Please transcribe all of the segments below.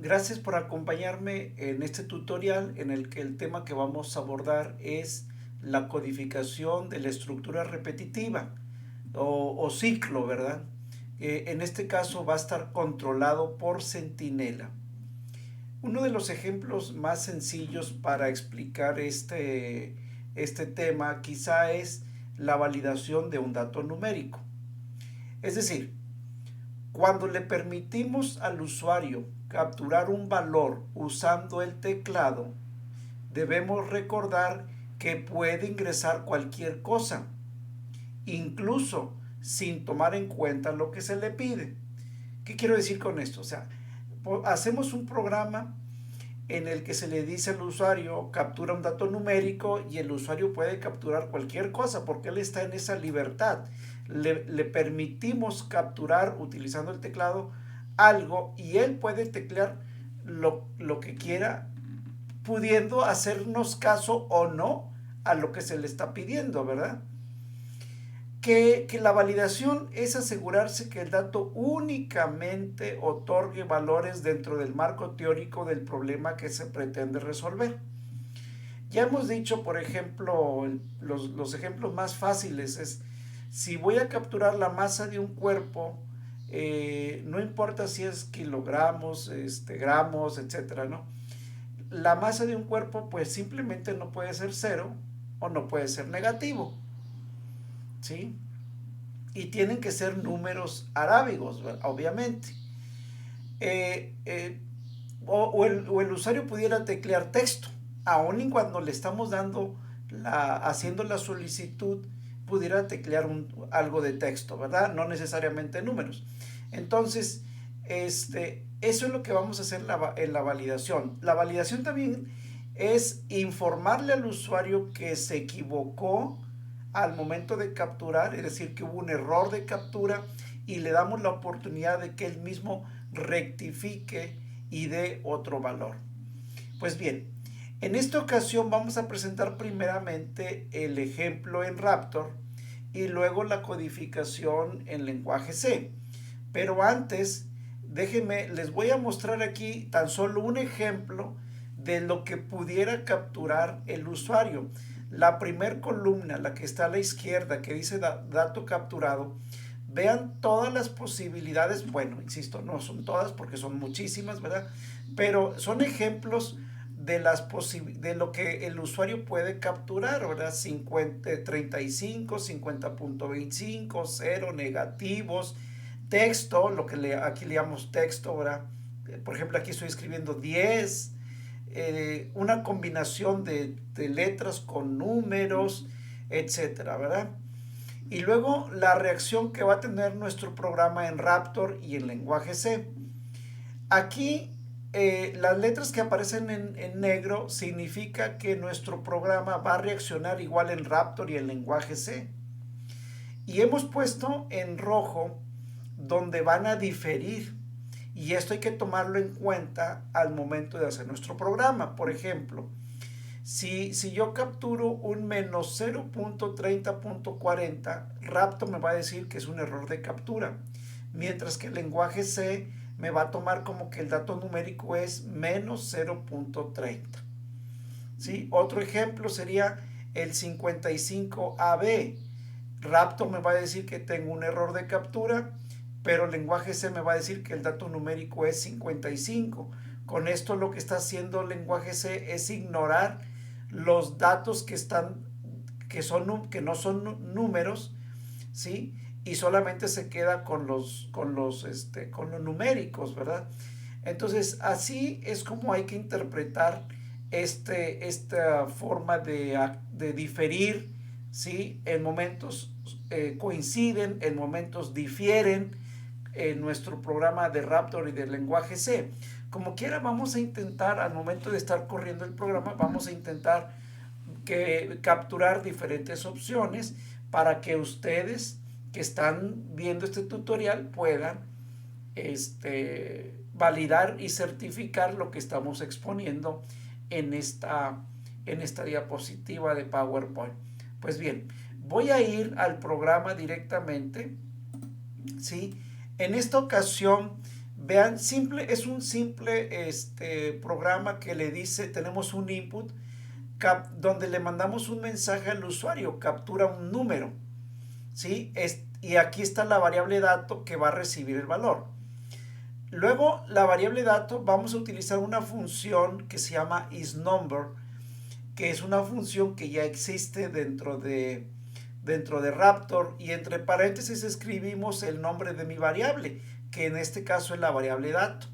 Gracias por acompañarme en este tutorial en el que el tema que vamos a abordar es la codificación de la estructura repetitiva o ciclo, ¿verdad? En este caso va a estar controlado por centinela. Uno de los ejemplos más sencillos para explicar este tema quizá es la validación de un dato numérico. Es decir, cuando le permitimos al usuario capturar un valor usando el teclado, debemos recordar que puede ingresar cualquier cosa, incluso sin tomar en cuenta lo que se le pide. ¿Qué quiero decir con esto? O sea, hacemos un programa en el que se le dice al usuario captura un dato numérico y el usuario puede capturar cualquier cosa porque él está en esa libertad. Le permitimos capturar utilizando el teclado algo y él puede teclear lo que quiera, pudiendo hacernos caso o no a lo que se le está pidiendo, ¿verdad? Que la validación es asegurarse que el dato únicamente otorgue valores dentro del marco teórico del problema que se pretende resolver. Ya hemos dicho, por ejemplo, los ejemplos más fáciles es, si voy a capturar la masa de un cuerpo, no importa si es kilogramos, gramos, etcétera, ¿no? La masa de un cuerpo, pues simplemente no puede ser cero o no puede ser negativo, ¿sí? Y tienen que ser números arábigos, obviamente. Eh, eh, o el usuario pudiera teclear texto, aun y cuando le estamos dando haciendo la solicitud, pudiera teclear algo de texto, ¿verdad? No necesariamente números. Entonces, eso es lo que vamos a hacer en la validación. La validación también es informarle al usuario que se equivocó al momento de capturar, es decir, que hubo un error de captura y le damos la oportunidad de que él mismo rectifique y dé otro valor. Pues bien, en esta ocasión vamos a presentar primeramente el ejemplo en Raptor y luego la codificación en lenguaje C. Pero antes, déjenme, les voy a mostrar aquí tan solo un ejemplo de lo que pudiera capturar el usuario. La primer columna, la que está a la izquierda, que dice dato capturado, vean todas las posibilidades, bueno, insisto, no son todas porque son muchísimas, ¿verdad? Pero son ejemplos de lo que el usuario puede capturar, ¿verdad? 50, 35, 50.25, 0, negativos, texto, lo que aquí le llamamos texto, ¿verdad? Por ejemplo, aquí estoy escribiendo 10, una combinación de letras con números, etcétera, ¿verdad? Y luego la reacción que va a tener nuestro programa en Raptor y en lenguaje C. Aquí las letras que aparecen en negro significa que nuestro programa va a reaccionar igual en Raptor y en lenguaje C. Y hemos puesto en rojo donde van a diferir. Y esto hay que tomarlo en cuenta al momento de hacer nuestro programa. Por ejemplo, si yo capturo un menos 0.30.40, Raptor me va a decir que es un error de captura, mientras que el lenguaje C me va a tomar como que el dato numérico es menos 0.30. ¿Sí? Otro ejemplo sería el 55AB. Raptor me va a decir que tengo un error de captura, pero el lenguaje C me va a decir que el dato numérico es 55. Con esto lo que está haciendo el lenguaje C es ignorar los datos que no son números, ¿sí? Y solamente se queda con los numéricos, ¿verdad? Entonces, así es como hay que interpretar esta forma de diferir, ¿sí? En momentos coinciden, en momentos difieren en nuestro programa de Raptor y del lenguaje C. Como quiera, vamos a intentar, al momento de estar corriendo el programa, vamos a intentar capturar diferentes opciones para que ustedes que están viendo este tutorial puedan validar y certificar lo que estamos exponiendo en esta diapositiva de PowerPoint. Pues bien, voy a ir al programa directamente, ¿sí? En esta ocasión Vean, es un simple programa que le dice, tenemos un input donde le mandamos un mensaje al usuario, captura un número, ¿sí? Y aquí está la variable dato que va a recibir el valor. Luego, la variable dato, vamos a utilizar una función que se llama isNumber, que es una función que ya existe dentro de Raptor, y entre paréntesis escribimos el nombre de mi variable, que en este caso es la variable dato.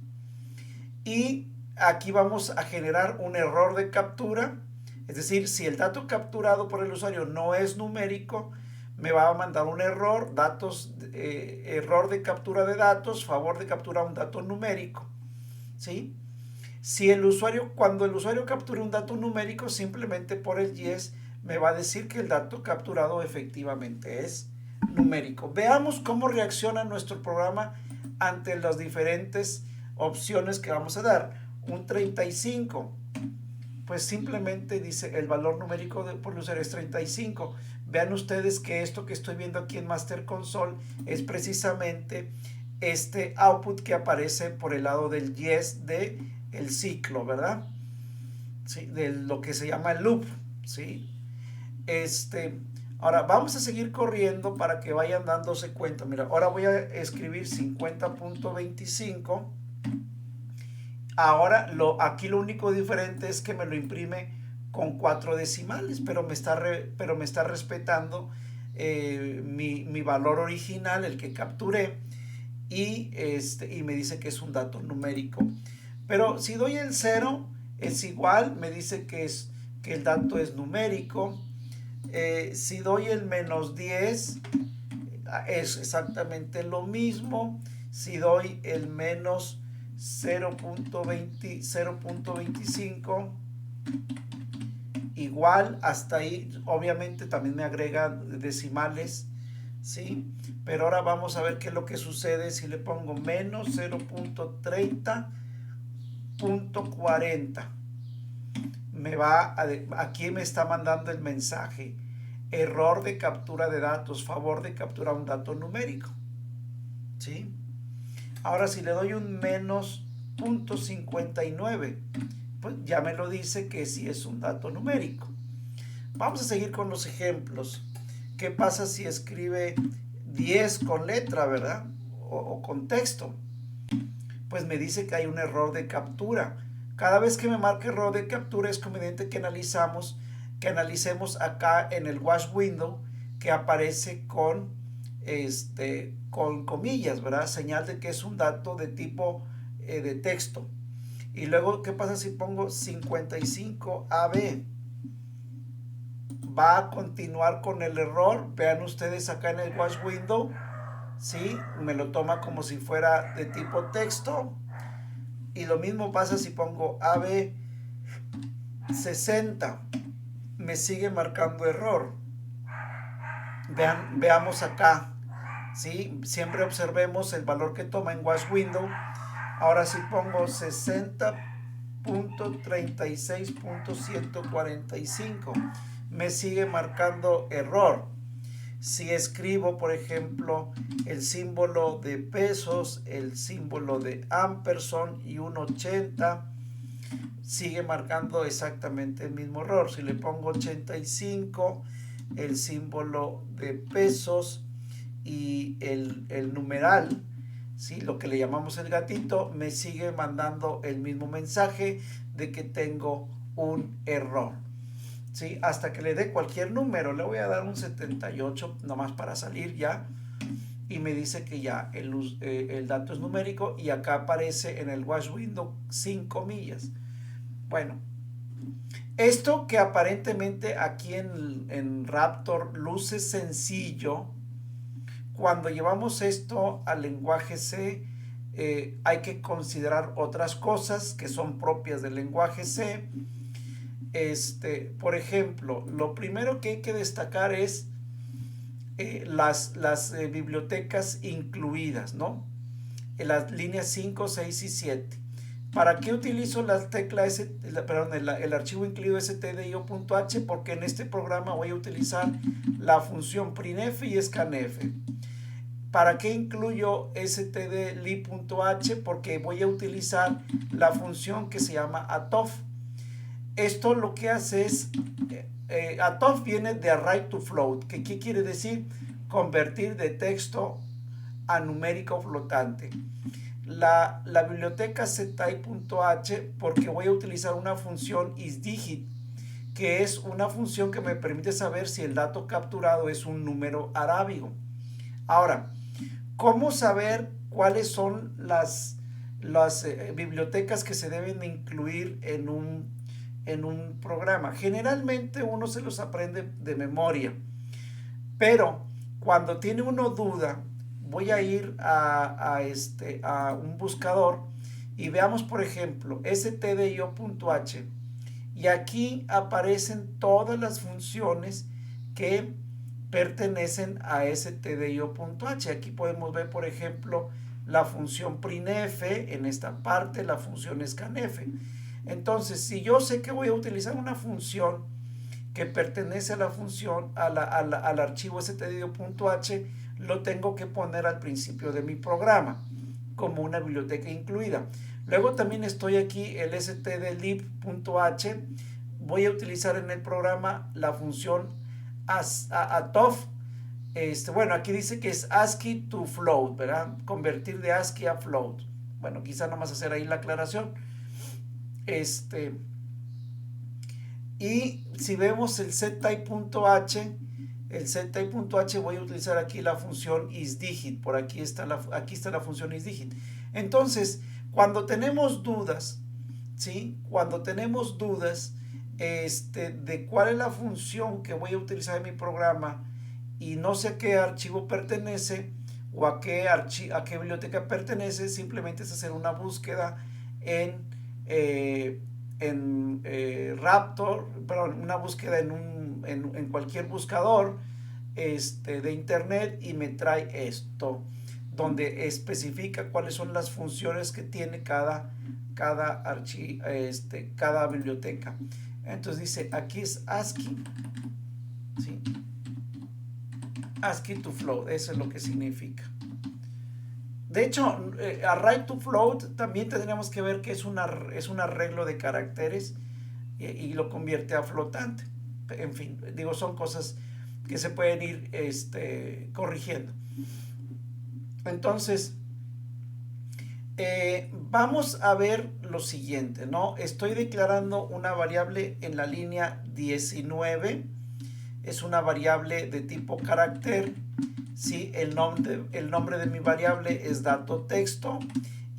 Y aquí vamos a generar un error de captura, es decir, si el dato capturado por el usuario no es numérico, me va a mandar un error, error de captura de datos, favor de capturar un dato numérico, ¿sí? Si el usuario, cuando el usuario capture un dato numérico, simplemente por el yes me va a decir que el dato capturado efectivamente es numérico. Veamos cómo reacciona nuestro programa ante las diferentes opciones que vamos a dar. Un 35, pues simplemente dice el valor numérico por el usuario es 35. Vean ustedes que esto que estoy viendo aquí en Master Console es precisamente este output que aparece por el lado del yes de el ciclo, ¿verdad? ¿Sí? De lo que se llama el loop, ¿sí? Ahora vamos a seguir corriendo para que vayan dándose cuenta. Mira, ahora voy a escribir 50.25. Ahora aquí lo único diferente es que me lo imprime con 4 decimales, pero me está respetando mi valor original, el que capturé, y me dice que es un dato numérico. Pero si doy el 0, es igual, me dice que el dato es numérico. Si doy el -10, es exactamente lo mismo. Si doy el menos 0.25, igual, hasta ahí. Obviamente también me agrega decimales, ¿sí? Pero ahora vamos a ver qué es lo que sucede si le pongo menos 0.30.40. Aquí me está mandando el mensaje: error de captura de datos, favor de capturar un dato numérico, ¿sí? Ahora si le doy un menos 0.59, pues ya me lo dice que sí es un dato numérico. Vamos a seguir con los ejemplos. ¿Qué pasa si escribe 10 con letra, verdad? O con texto. Pues me dice que hay un error de captura. Cada vez que me marque error de captura es conveniente que analicemos acá en el wash window, que aparece con comillas, ¿verdad? Señal de que es un dato de tipo de texto. Y luego, ¿qué pasa si pongo 55AB? Va a continuar con el error. Vean ustedes acá en el wash window, ¿sí? Me lo toma como si fuera de tipo texto. Y lo mismo pasa si pongo AB60. Me sigue marcando error. Veamos acá, ¿sí? Siempre observemos el valor que toma en wash window. Ahora si pongo 60.36.145, me sigue marcando error. Si escribo, por ejemplo, el símbolo de pesos, el símbolo de ampersand y un 80, sigue marcando exactamente el mismo error. Si le pongo 85, el símbolo de pesos y el numeral, ¿sí? Lo que le llamamos el gatito, me sigue mandando el mismo mensaje de que tengo un error, ¿sí? Hasta que le dé cualquier número. Le voy a dar un 78 nomás para salir ya, y me dice que ya el dato es numérico, y acá aparece en el wash window 5 comillas. Bueno, esto que aparentemente aquí en Raptor luce sencillo, cuando llevamos esto al lenguaje C, hay que considerar otras cosas que son propias del lenguaje C. Por ejemplo, lo primero que hay que destacar es las bibliotecas incluidas, ¿no? En las líneas 5, 6 y 7. ¿Para qué utilizo la tecla el archivo incluido stdio.h? Porque en este programa voy a utilizar la función printf y scanf. ¿Para qué incluyo stdlib.h? Porque voy a utilizar la función que se llama atof. Esto lo que hace es, atof viene de array to float, que ¿qué quiere decir? Convertir de texto a numérico flotante. La biblioteca settype.h porque voy a utilizar una función isDigit, que es una función que me permite saber si el dato capturado es un número arábigo. Ahora, ¿cómo saber cuáles son las bibliotecas que se deben de incluir en un programa? Generalmente uno se los aprende de memoria, pero cuando tiene uno duda, voy a ir a un buscador y veamos, por ejemplo, stdio.h, y aquí aparecen todas las funciones que pertenecen a stdio.h. Aquí podemos ver, por ejemplo, la función printf en esta parte, la función scanf. Entonces, si yo sé que voy a utilizar una función que pertenece a la función, al archivo stdio.h, lo tengo que poner al principio de mi programa como una biblioteca incluida. Luego también estoy aquí el stdlib.h. Voy a utilizar en el programa la función atof. Bueno, aquí dice que es ASCII to float, ¿verdad? Convertir de ASCII a float. Bueno, quizá nomás hacer ahí la aclaración. Y si vemos el settype.h, voy a utilizar aquí la función isDigit. Por aquí está la función isDigit. Entonces, cuando tenemos dudas, ¿sí? Cuando tenemos dudas de cuál es la función que voy a utilizar en mi programa y no sé a qué archivo pertenece o a qué biblioteca pertenece, simplemente es hacer una búsqueda en Raptor, perdón, una búsqueda en cualquier buscador de internet, y me trae esto, donde especifica cuáles son las funciones que tiene cada biblioteca. Entonces dice, aquí es ASCII, ¿sí? ASCII to float, eso es lo que significa. De hecho, array to float también tendríamos que ver que es un arreglo de caracteres y lo convierte a flotante. En fin, digo, son cosas que se pueden ir corrigiendo. Entonces, vamos a ver lo siguiente, ¿no? Estoy declarando una variable en la línea 19. Es una variable de tipo carácter. Sí, el nombre de mi variable es dato texto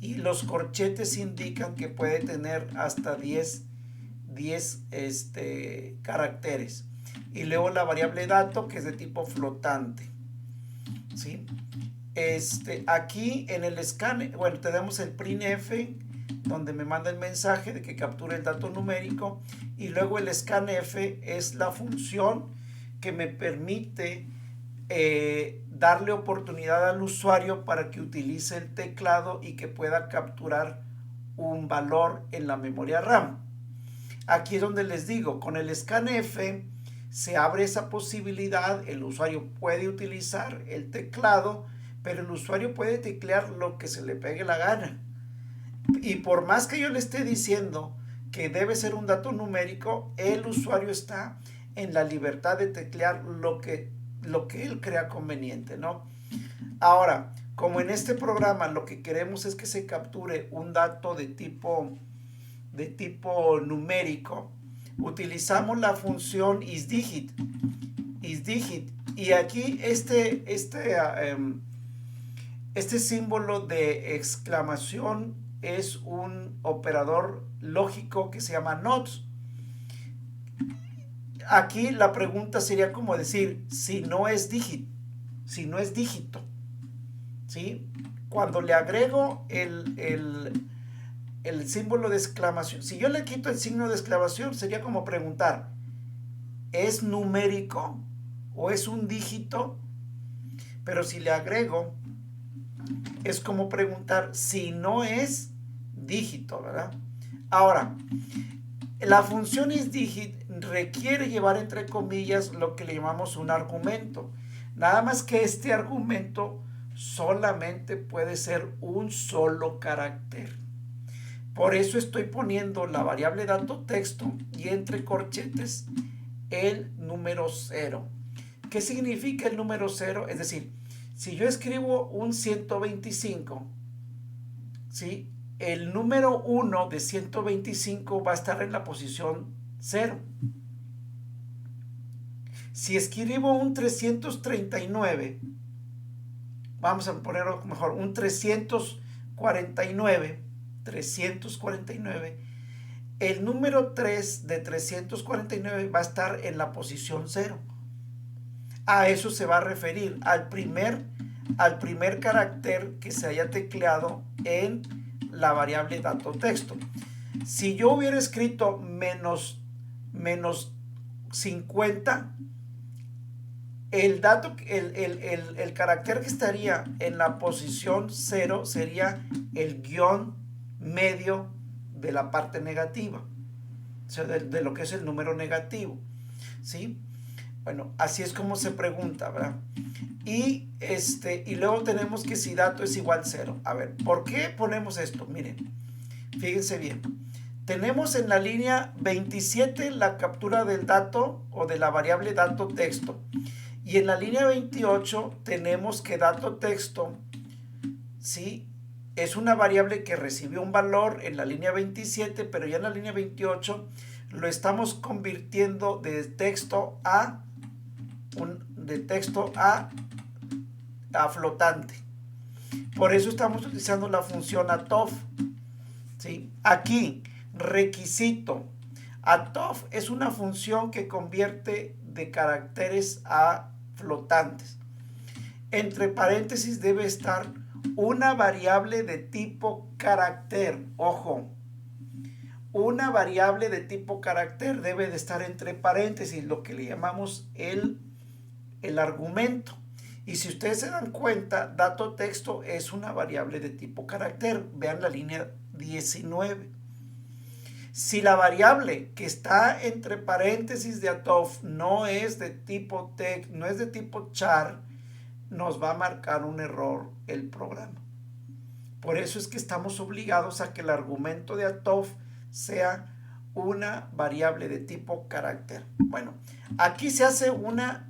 y los corchetes indican que puede tener hasta 10 caracteres. Y luego la variable dato, que es de tipo flotante. ¿Sí? Aquí en el scan, bueno, tenemos el printf, donde me manda el mensaje de que capture el dato numérico, y luego el scanf es la función que me permite darle oportunidad al usuario para que utilice el teclado y que pueda capturar un valor en la memoria RAM. Aquí es donde les digo, con el scanf se abre esa posibilidad, el usuario puede utilizar el teclado, pero el usuario puede teclear lo que se le pegue la gana. Y por más que yo le esté diciendo que debe ser un dato numérico, el usuario está en la libertad de teclear lo que él crea conveniente, ¿no? Ahora, como en este programa lo que queremos es que se capture un dato de tipo numérico, utilizamos la función isDigit, y aquí este símbolo de exclamación es un operador lógico que se llama NOT. Aquí la pregunta sería como decir, si no es dígito, ¿sí? Cuando le agrego el símbolo de exclamación, si yo le quito el signo de exclamación, sería como preguntar, ¿es numérico o es un dígito? Pero si le agrego, es como preguntar si no es dígito, ¿verdad? Ahora, la función isDigit requiere llevar entre comillas lo que le llamamos un argumento. Nada más que este argumento solamente puede ser un solo carácter. Por eso estoy poniendo la variable dato texto y entre corchetes el número 0. ¿Qué significa el número 0? Es decir, si yo escribo un 125, ¿sí? El número 1 de 125 va a estar en la posición 0. Si escribo un 339, vamos a poner mejor, un 349, el número 3 de 349 va a estar en la posición 0. A eso se va a referir, al primer carácter que se haya tecleado en la variable dato texto. Si yo hubiera escrito menos 50, el carácter que estaría en la posición 0 sería el guión medio de la parte negativa, o sea, de lo que es el número negativo, ¿sí? Bueno, así es como se pregunta, ¿verdad? Y luego tenemos que si dato es igual 0. A ver, ¿por qué ponemos esto? Miren, fíjense bien. Tenemos en la línea 27 la captura del dato o de la variable dato texto. Y en la línea 28 tenemos que dato texto, ¿sí? Es una variable que recibió un valor en la línea 27, pero ya en la línea 28 lo estamos convirtiendo de texto a flotante. Por eso estamos utilizando la función atof, ¿sí? Aquí, requisito. Atof es una función que convierte de caracteres a flotantes. Entre paréntesis debe estar una variable de tipo carácter. Ojo, una variable de tipo carácter debe de estar entre paréntesis, lo que le llamamos el argumento. Y si ustedes se dan cuenta, dato texto es una variable de tipo carácter. Vean la línea 19. Si la variable que está entre paréntesis de atof no es de tipo text, no es de tipo char, nos va a marcar un error el programa. Por eso es que estamos obligados a que el argumento de atof sea una variable de tipo carácter. Bueno, aquí se hace una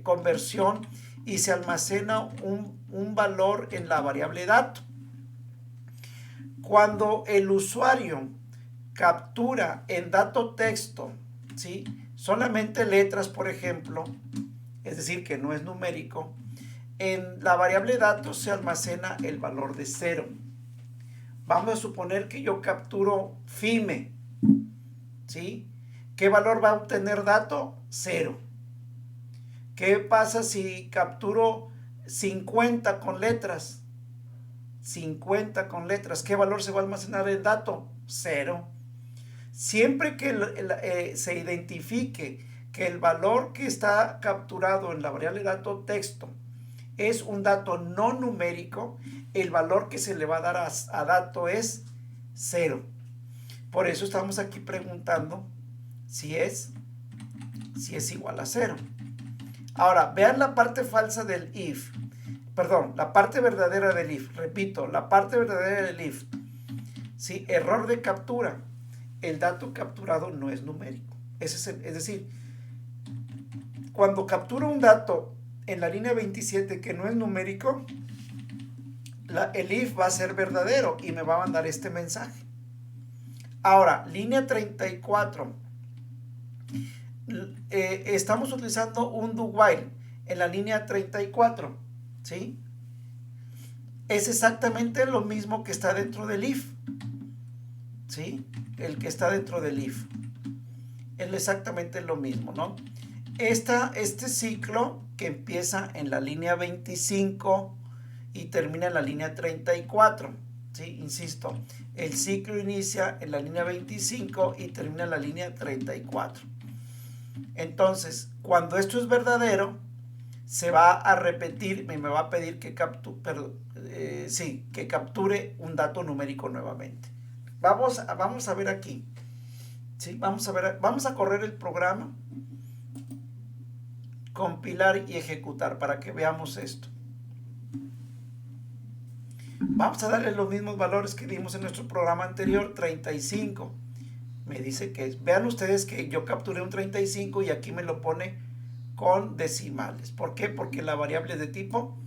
conversión y se almacena un valor en la variable dato. Cuando el usuario captura en dato texto, ¿sí?, solamente letras, por ejemplo, es decir, que no es numérico, en la variable datos se almacena el valor de 0. Vamos a suponer que yo capturo FIME, ¿sí? ¿Qué valor va a obtener dato? 0. ¿Qué pasa si capturo 50 con letras? 50 con letras. ¿Qué valor se va a almacenar el dato? 0. Siempre que se identifique que el valor que está capturado en la variable dato texto es un dato no numérico, el valor que se le va a dar a dato es 0. Por eso estamos aquí preguntando si es igual a 0. Ahora, vean la parte falsa del if. Perdón, la parte verdadera del if. Repito, la parte verdadera del if. ¿Sí? Error de captura. El dato capturado no es numérico. Es decir, cuando capturo un dato en la línea 27 que no es numérico, el if va a ser verdadero y me va a mandar este mensaje. Ahora, línea 34. Estamos utilizando un do while en la línea 34, ¿sí? Es exactamente lo mismo que está dentro del if, ¿sí? El que está dentro del if. Es exactamente lo mismo, ¿no? Este ciclo que empieza en la línea 25 y termina en la línea 34, ¿sí? Insisto, el ciclo inicia en la línea 25 y termina en la línea 34. Entonces, cuando esto es verdadero, se va a repetir y me va a pedir que capture un dato numérico nuevamente. Vamos a ver aquí. ¿Sí? Vamos a correr el programa, compilar y ejecutar para que veamos esto. Vamos a darle los mismos valores que dimos en nuestro programa anterior, 35. Me dice que es. Vean ustedes que yo capturé un 35 y aquí me lo pone con decimales. ¿Por qué? Porque la variable es de tipo,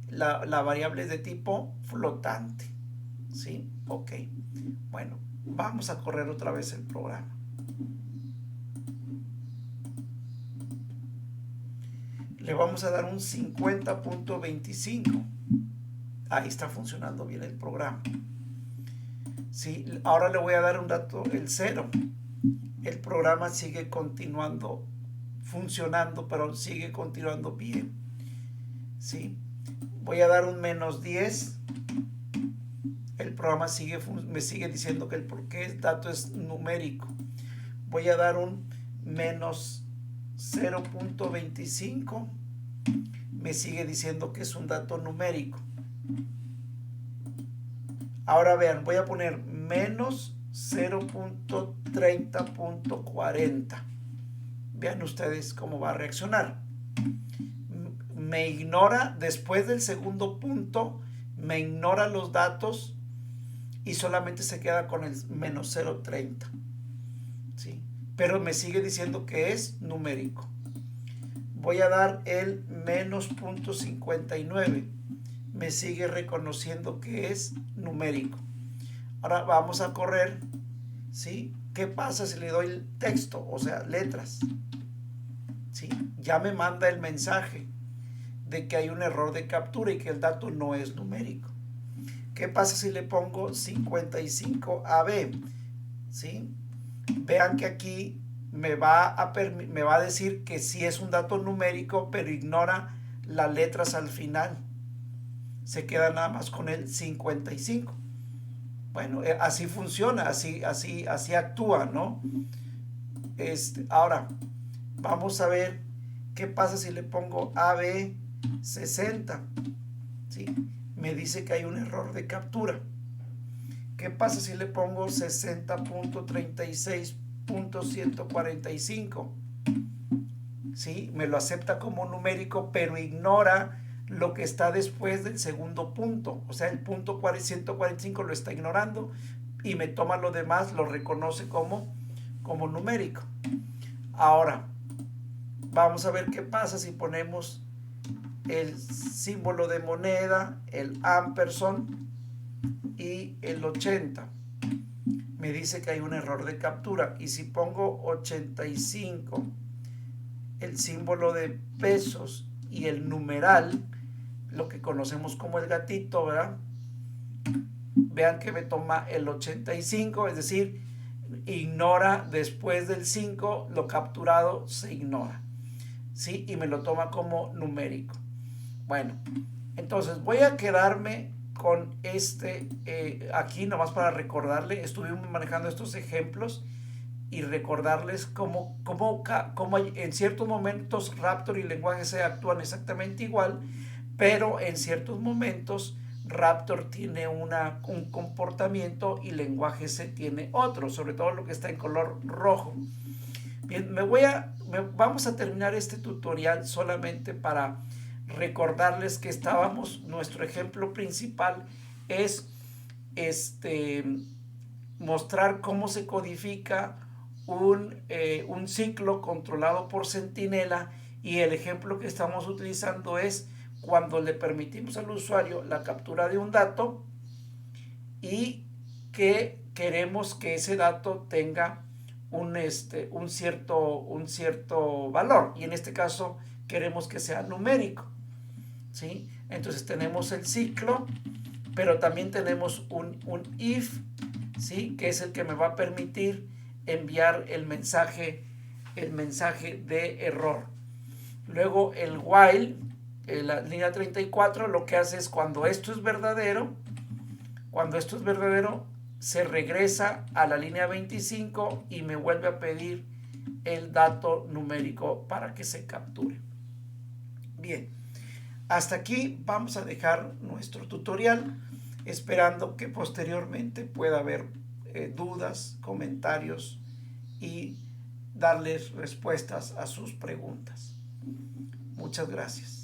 la variable es de tipo flotante. ¿Sí? Ok. Bueno, vamos a correr otra vez el programa. Le vamos a dar un 50.25. Ahí está funcionando bien el programa. ¿Sí? Ahora le voy a dar un dato, el 0. El programa sigue continuando funcionando, pero sigue continuando bien. ¿Sí? Voy a dar un -10. El programa me sigue diciendo que el dato es numérico. Voy a dar un -0.25. Me sigue diciendo que es un dato numérico. Ahora vean, voy a poner -0.30.40. Vean ustedes cómo va a reaccionar. Me ignora, después del segundo punto, me ignora los datos y solamente se queda con el -0.30. ¿Sí? Pero me sigue diciendo que es numérico. Voy a dar el -0.59. Me sigue reconociendo que es numérico. Ahora vamos a correr, ¿sí? ¿Qué pasa si le doy el texto, o sea, letras? ¿Sí? Ya me manda el mensaje de que hay un error de captura y que el dato no es numérico. ¿Qué pasa si le pongo 55AB? ¿Sí? Vean que aquí me va a decir que sí es un dato numérico, pero ignora las letras al final. Se queda nada más con el 55. Bueno, así funciona, así actúa, ¿no? Ahora, vamos a ver qué pasa si le pongo AB60. ¿Sí? Me dice que hay un error de captura. ¿Qué pasa si le pongo 60.36.145? ¿Sí? Me lo acepta como numérico, pero ignora lo que está después del segundo punto. O sea, el punto 145 lo está ignorando y me toma lo demás, lo reconoce como numérico. Ahora, vamos a ver qué pasa si ponemos el símbolo de moneda, el ampersand y el 80. Me dice que hay un error de captura. Y si pongo 85, el símbolo de pesos y el numeral, lo que conocemos como el gatito, ¿verdad? Vean que me toma el 85, es decir, ignora después del 5, lo capturado se ignora, ¿sí? Y me lo toma como numérico. Bueno, entonces voy a quedarme con aquí nomás para recordarle. Estuvimos manejando estos ejemplos y recordarles cómo en ciertos momentos Raptor y lenguaje C actúan exactamente igual, pero en ciertos momentos Raptor tiene un comportamiento y lenguaje C tiene otro, sobre todo lo que está en color rojo. Bien, vamos a terminar este tutorial solamente para recordarles que nuestro ejemplo principal es mostrar cómo se codifica un ciclo controlado por centinela, y el ejemplo que estamos utilizando es cuando le permitimos al usuario la captura de un dato y que queremos que ese dato tenga un cierto valor, y en este caso queremos que sea numérico, ¿sí? Entonces tenemos el ciclo, pero también tenemos un if, ¿sí? Que es el que me va a permitir enviar el mensaje de error. Luego el while, la línea 34, lo que hace es cuando esto es verdadero, se regresa a la línea 25 y me vuelve a pedir el dato numérico para que se capture. Bien, hasta aquí vamos a dejar nuestro tutorial, esperando que posteriormente pueda haber dudas, comentarios y darles respuestas a sus preguntas. Muchas gracias.